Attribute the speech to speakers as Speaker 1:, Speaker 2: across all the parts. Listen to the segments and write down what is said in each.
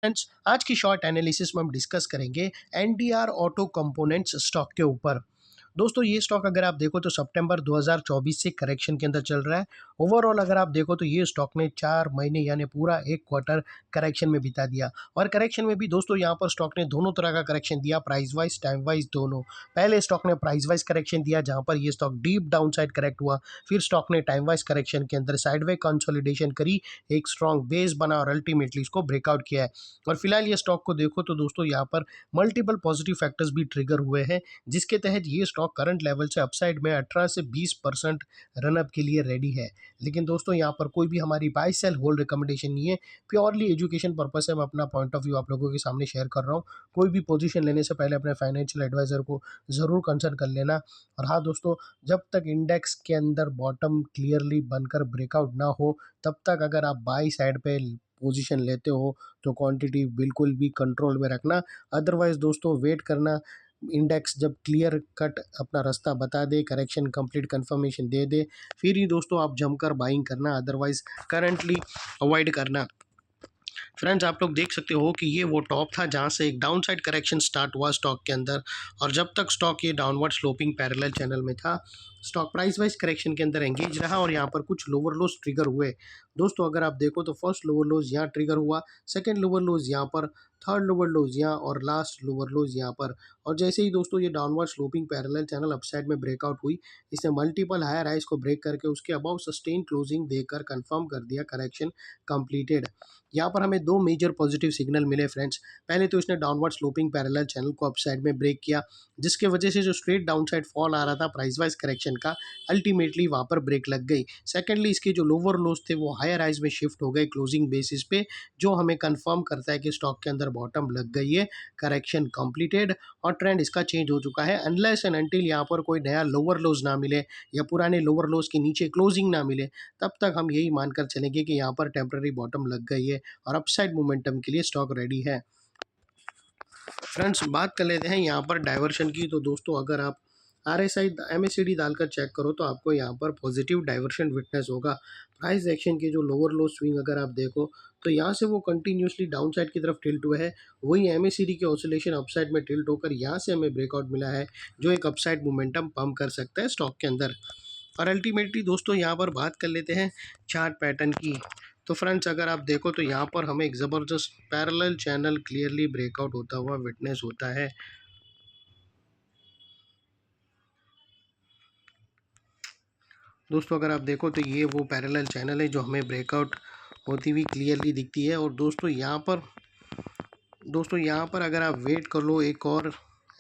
Speaker 1: Friends, आज की short analysis में हम डिस्कस करेंगे एनडीआर ऑटो कंपोनेंट्स स्टॉक के ऊपर। दोस्तों, ये स्टॉक अगर आप देखो तो सितंबर 2024 से करेक्शन के अंदर चल रहा है। ओवरऑल अगर आप देखो तो ये स्टॉक ने 4 महीने यानी पूरा 1 क्वार्टर करेक्शन में बिता दिया। और करेक्शन में भी दोस्तों यहाँ पर स्टॉक ने दोनों तरह का करेक्शन दिया, प्राइस वाइज, टाइम वाइज दोनों। पहले स्टॉक ने प्राइस वाइज करेक्शन दिया जहाँ पर ये stock deep down side correct हुआ। फिर स्टॉक ने टाइम वाइज करेक्शन के अंदर साइडवे कंसोलिडेशन करी, एक स्ट्रॉन्ग बेस बना और अल्टीमेटली इसको ब्रेकआउट किया है। और फिलहाल ये स्टॉक को देखो तो दोस्तों यहाँ पर मल्टीपल पॉजिटिव फैक्टर्स भी ट्रिगर हुए हैं, जिसके तहत ये स्टॉक करंट लेवल से अपसाइड में 18 से 20% रनअप के लिए रेडी है। लेकिन दोस्तों यहाँ पर कोई भी हमारी बाय सेल होल्ड रिकमेंडेशन नहीं है, प्योरली एजुकेशन पर्पज से मैं अपना पॉइंट ऑफ व्यू आप लोगों के सामने शेयर कर रहा हूँ। कोई भी पोजीशन लेने से पहले अपने फाइनेंशियल एडवाइजर को ज़रूर कंसल्ट कर लेना। और हाँ दोस्तों, जब तक इंडेक्स के अंदर बॉटम क्लियरली बनकर ब्रेकआउट ना हो, तब तक अगर आप बाई साइड पे पोजीशन लेते हो तो क्वांटिटी बिल्कुल भी कंट्रोल में रखना। अदरवाइज दोस्तों वेट करना, इंडेक्स जब क्लियर कट अपना रास्ता बता दे, करेक्शन कंप्लीट कंफर्मेशन दे दे, फिर ही दोस्तों आप जमकर बाइंग करना, अदरवाइज करंटली अवॉइड करना। फ्रेंड्स, आप लोग देख सकते हो कि ये वो टॉप था जहां से एक डाउन साइड करेक्शन स्टार्ट हुआ स्टॉक के अंदर। और जब तक स्टॉक ये डाउनवर्ड स्लोपिंग पैरेलल चैनल में था, स्टॉक प्राइस वाइज करेक्शन के अंदर एंगेज रहा और यहाँ पर कुछ लोअर लोज ट्रिगर हुए। दोस्तों अगर आप देखो तो फर्स्ट लोअर लोज यहाँ ट्रिगर हुआ, सेकंड लोअर लोज यहाँ पर, थर्ड लोअर लोज यहाँ और लास्ट लोअर लोज यहाँ पर। और जैसे ही दोस्तों ये downward sloping parallel channel upside में ब्रेकआउट हुई, इसने मल्टीपल हायर हाइज को ब्रेक करके उसके अबाउ सस्टेन क्लोजिंग देकर कंफर्म कर दिया करेक्शन कंप्लीटेड। यहाँ पर हमें दो मेजर पॉजिटिव सिग्नल मिले फ्रेंड्स। पहले तो इसने डाउनवर्ड स्लोपिंग पैरेलल चैनल को अपसाइड में ब्रेक किया, जिसके वजह से जो स्ट्रेट डाउन साइड फॉल आ रहा था प्राइस वाइज करेक्शन का, अल्टीमेटली वहाँ पर ब्रेक लग गई। सेकेंडली इसके जो लोअर लोज थे वो हायर हाइज में शिफ्ट हो गए क्लोजिंग बेसिस पे, जो हमें कंफर्म करता है कि स्टॉक के अंदर बॉटम लग गई है, करेक्शन कंप्लीटेड और ट्रेंड इसका चेंज हो चुका है। अनलेस एंड अनटिल यहाँ पर कोई नया लोअर लोज ना मिले या पुराने लोअर लोज के नीचे क्लोजिंग ना मिले, तब तक हम यही मानकर चलेंगे कि यहाँ पर टेम्पररी बॉटम लग गई है और अपसाइड मोमेंटम के लिए स्टॉक रेडी है। फ्रेंड्स, बात कर लेते हैं यहाँ पर डाइवर्शन की। तो दोस्तों अगर आप RSI MACD डालकर चेक करो तो आपको यहाँ पर पॉजिटिव डाइवर्शन विटनेस होगा। प्राइस एक्शन के जो लोअर लो स्विंग अगर आप देखो तो यहाँ से वो कंटिन्यूसली डाउन साइड की तरफ टिल्ट हुए हैं, वही MACD के ऑसिलेशन अपसाइड में टिल्ट होकर यहाँ से हमें ब्रेकआउट मिला है, जो एक अपसाइड मोमेंटम पंप कर सकता है स्टॉक के अंदर। और अल्टीमेटली दोस्तों यहाँ पर बात कर लेते हैं चार्ट पैटर्न की। तो फ्रेंड्स अगर आप देखो तो यहाँ पर हमें एक ज़बरदस्त पैरेलल चैनल क्लियरली ब्रेकआउट होता हुआ विटनेस होता है। दोस्तों अगर आप देखो तो ये वो पैरेलल चैनल है जो हमें ब्रेकआउट होती हुई क्लियरली दिखती है। और दोस्तों यहाँ पर अगर आप वेट कर लो एक और,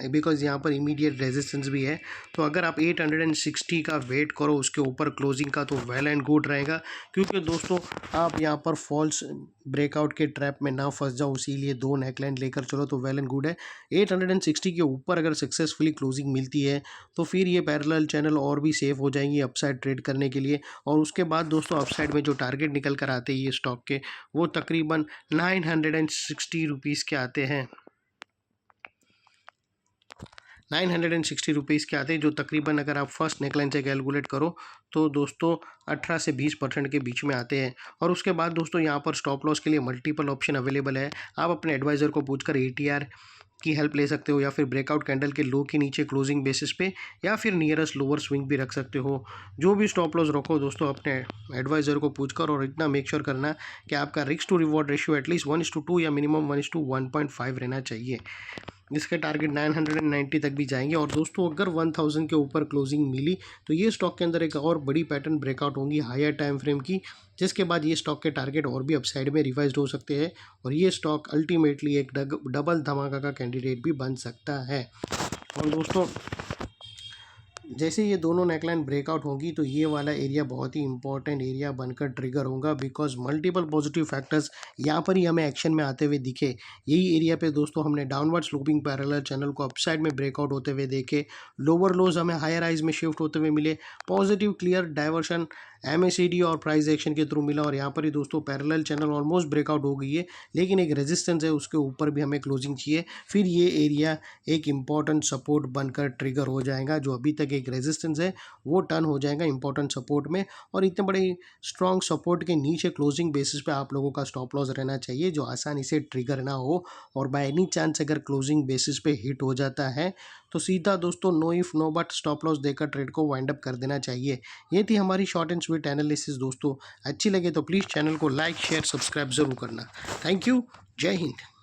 Speaker 1: बिकॉज यहाँ पर इमीडिएट रेजिस्टेंस भी है, तो अगर आप 860 का वेट करो उसके ऊपर क्लोजिंग का तो वेल एंड गुड रहेगा। क्योंकि दोस्तों आप यहाँ पर फॉल्स ब्रेकआउट के ट्रैप में ना फंस जाओ, इसीलिए दो नेकलाइन लेकर चलो तो वेल एंड गुड है। 860 के ऊपर अगर सक्सेसफुली क्लोजिंग मिलती है तो फिर ये पैरेलल चैनल और भी सेफ हो जाएंगी अपसाइड ट्रेड करने के लिए। और उसके बाद दोस्तों अपसाइड में जो टारगेट निकल कर आते हैं ये स्टॉक के, वो तकरीबन 960 रुपीज़ के आते हैं। 960 रुपीज़ के आते हैं, जो तकरीबन अगर आप फर्स्ट नेकलाइन से कैलकुलेट करो तो दोस्तों 18 से 20% के बीच में आते हैं। और उसके बाद दोस्तों यहाँ पर स्टॉप लॉस के लिए मल्टीपल ऑप्शन अवेलेबल है। आप अपने एडवाइज़र को पूछकर ATR की हेल्प ले सकते हो, या फिर ब्रेकआउट कैंडल के लो के नीचे क्लोजिंग बेसिस पे, या फिर नियरेस्ट लोअर स्विंग भी रख सकते हो। जो भी स्टॉप लॉस रखो दोस्तों अपने एडवाइज़र को पूछकर, और इतना मेक श्योर करना कि आपका risk to reward ratio at least 1:2 या मिनिमम 1:1.5 रहना चाहिए। इसके टारगेट 990 तक भी जाएंगे। और दोस्तों अगर 1000 के ऊपर क्लोजिंग मिली तो ये स्टॉक के अंदर एक और बड़ी पैटर्न ब्रेकआउट होंगी हायर टाइम फ्रेम की, जिसके बाद ये स्टॉक के टारगेट और भी अपसाइड में रिवाइज हो सकते हैं और ये स्टॉक अल्टीमेटली एक डबल धमाका का कैंडिडेट भी बन सकता है। और दोस्तों जैसे ये दोनों नेकलाइन ब्रेकआउट होगी तो ये वाला एरिया बहुत ही इंपॉर्टेंट एरिया बनकर ट्रिगर होगा, बिकॉज मल्टीपल पॉजिटिव फैक्टर्स यहाँ पर ही हमें एक्शन में आते हुए दिखे। यही एरिया पे दोस्तों हमने डाउनवर्ड स्लोपिंग पैरेलल चैनल को अपसाइड में ब्रेकआउट होते हुए देखे, लोअर लोज हमें हायर हाइज में शिफ्ट होते हुए मिले, पॉजिटिव क्लियर डाइवर्शन MACD और प्राइस एक्शन के थ्रू मिला और यहाँ पर ही दोस्तों पैरेलल चैनल ऑलमोस्ट ब्रेकआउट हो गई है, लेकिन एक रेजिस्टेंस है उसके ऊपर भी हमें क्लोजिंग चाहिए। फिर ये एरिया एक इम्पॉर्टेंट सपोर्ट बनकर ट्रिगर हो जाएगा, जो अभी तक एक रेजिस्टेंस है वो टर्न हो जाएगा इम्पॉर्टेंट सपोर्ट में। और इतने बड़े स्ट्रॉन्ग सपोर्ट के नीचे क्लोजिंग बेसिस पे आप लोगों का स्टॉप लॉस रहना चाहिए, जो आसानी से ट्रिगर ना हो। और बाय एनी चांस अगर क्लोजिंग बेसिस पे हिट हो जाता है तो सीधा दोस्तों no if no but stop loss देकर ट्रेड को वाइंड अप कर देना चाहिए। ये थी हमारी शॉर्ट एंड स्वीट एनालिसिस दोस्तों। अच्छी लगे तो प्लीज़ चैनल को लाइक शेयर सब्सक्राइब ज़रूर करना। Thank you. जय हिंद।